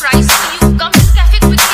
surprise for you. Come to the cafe quickly.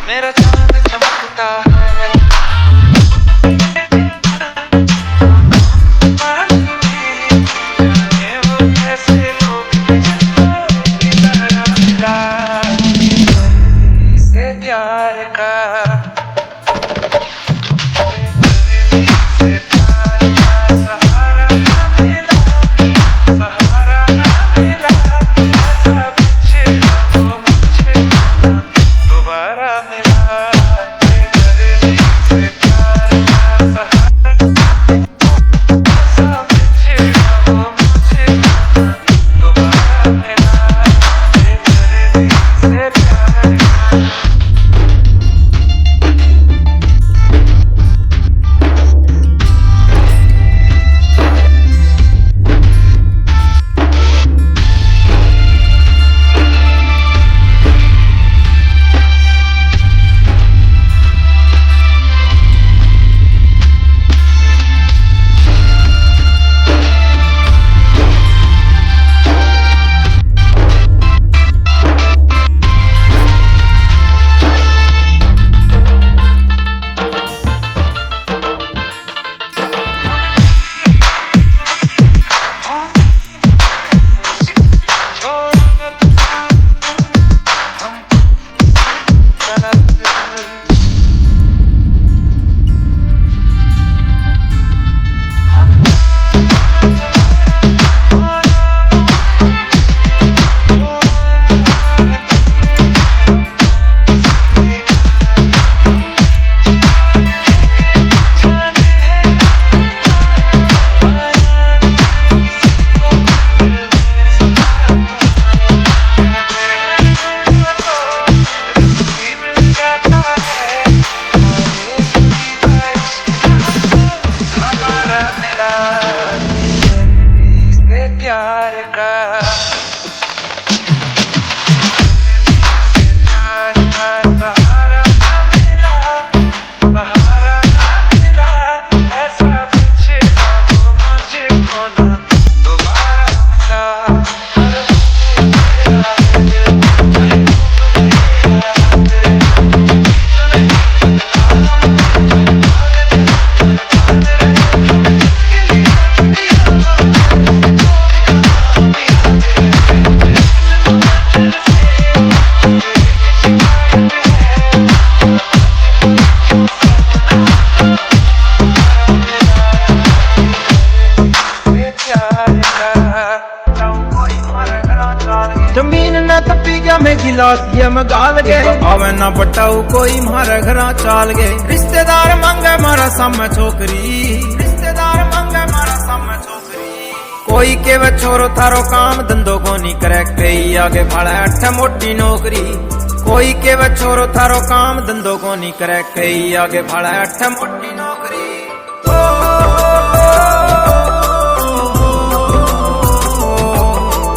मेरा चांद चमकता है वो कैसे लोग से प्यार का प्यार का जमीन न तपी गया मैं गिलास ये मैं गाल गए आवे ना बटाऊ कोई मारे घरा चाल गए रिश्तेदार मांगे मारा सामने छोकरी रिश्तेदार मांगे मारा सामने छोकरी कोई के वे छोरो थारो काम धंधो को नहीं करे कई आगे भाड़ा अठ मोटी नौकरी कोई के वे छोरो थारो काम धंधो को नहीं करे कई आगे भाड़ा अठ मोटी नौकरी।